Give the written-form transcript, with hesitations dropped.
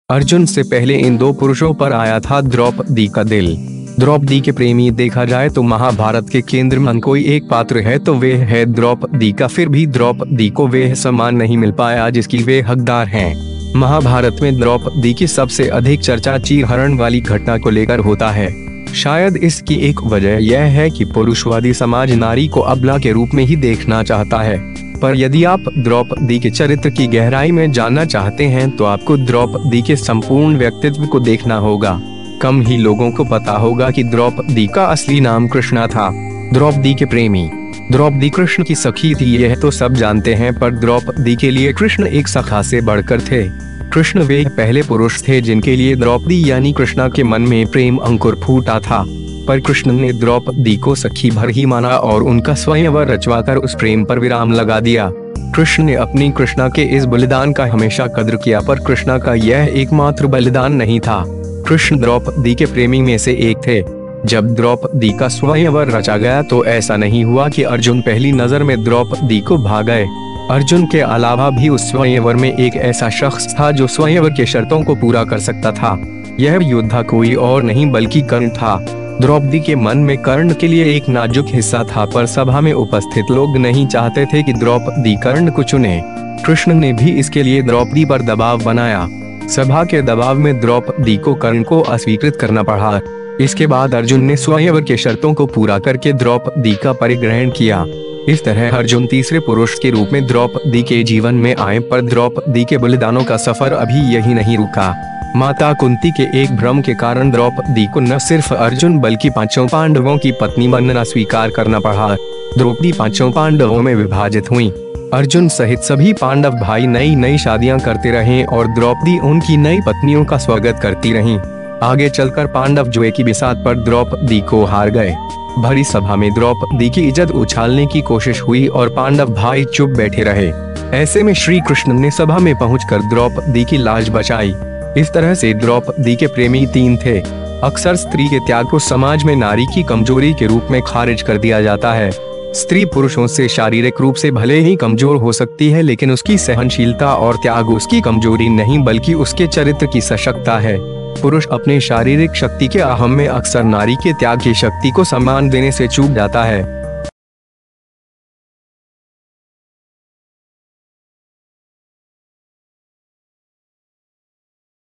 अर्जुन से पहले इन दो पुरुषों पर आया था द्रौपदी का दिल। द्रौपदी के प्रेमी देखा जाए तो महाभारत के केंद्र में कोई एक पात्र है तो वे है द्रौपदी का। फिर भी द्रौपदी को वे सम्मान नहीं मिल पाया जिसकी वे हकदार हैं। महाभारत में द्रौपदी की सबसे अधिक चर्चा चीरहरण वाली घटना को लेकर होता है। शायद इसकी एक वजह यह है कि पुरुषवादी समाज नारी को अबला के रूप में ही देखना चाहता है। पर यदि आप द्रौपदी के चरित्र की गहराई में जानना चाहते हैं तो आपको द्रौपदी के संपूर्ण व्यक्तित्व को देखना होगा। कम ही लोगों को पता होगा कि द्रौपदी का असली नाम कृष्णा था। द्रौपदी के प्रेमी द्रौपदी कृष्ण की सखी थी, यह तो सब जानते हैं, पर द्रौपदी के लिए कृष्ण एक सखा से बढ़कर थे। कृष्ण वे पहले पुरुष थे जिनके लिए द्रौपदी यानी कृष्णा के मन में प्रेम अंकुर फूटा था। पर कृष्ण ने द्रौपदी को सखी भर ही माना और उनका स्वयंवर रचवाकर उस प्रेम पर विराम लगा दिया। कृष्ण ने अपनी कृष्णा के इस बलिदान का हमेशा कद्र किया, पर कृष्णा का यह एकमात्र बलिदान नहीं था। कृष्ण द्रौपदी के प्रेमी में से एक थे। जब द्रौपदी का स्वयंवर रचा गया तो ऐसा नहीं हुआ कि अर्जुन पहली नजर में द्रौपदी को भा गए। अर्जुन के अलावा भी उस स्वयंवर में एक ऐसा शख्स था जो स्वयंवर के शर्तों को पूरा कर सकता था। यह योद्धा कोई और नहीं बल्कि कर्ण था। द्रौपदी के मन में कर्ण के लिए एक नाजुक हिस्सा था, पर सभा में उपस्थित लोग नहीं चाहते थे कि द्रौपदी कर्ण को चुने। कृष्ण ने भी इसके लिए द्रौपदी पर दबाव बनाया। सभा के दबाव में द्रौपदी को कर्ण को अस्वीकृत करना पड़ा। इसके बाद अर्जुन ने स्वयंवर के शर्तों को पूरा करके द्रौपदी का परिग्रहण किया। इस तरह अर्जुन तीसरे पुरुष के रूप में द्रौपदी के जीवन में आए, पर द्रौपदी के बलिदानों का सफर अभी यही नहीं रुका। माता कुंती के एक भ्रम के कारण द्रौपदी को न सिर्फ अर्जुन बल्कि पांचों पांडवों की पत्नी बनना स्वीकार करना पड़ा। द्रौपदी पांचों पांडवों में विभाजित हुई। अर्जुन सहित सभी पांडव भाई नई नई शादियां करते रहे और द्रौपदी उनकी नई पत्नियों का स्वागत करती रहीं। आगे चलकर पांडव जुए की बिसात पर द्रौपदी को हार गए। भरी सभा में द्रौपदी की इज्जत उछालने की कोशिश हुई और पांडव भाई चुप बैठे रहे। ऐसे में श्री कृष्ण ने सभा में पहुंचकर द्रौपदी की लाज बचाई। इस तरह से द्रौपदी के प्रेमी तीन थे। अक्सर स्त्री के त्याग को समाज में नारी की कमजोरी के रूप में खारिज कर दिया जाता है। स्त्री पुरुषों से शारीरिक रूप से भले ही कमजोर हो सकती है, लेकिन उसकी सहनशीलता और त्याग उसकी कमजोरी नहीं बल्कि उसके चरित्र की सशक्तता है। पुरुष अपने शारीरिक शक्ति के अहम में अक्सर नारी के त्याग की शक्ति को सम्मान देने से चूक जाता है।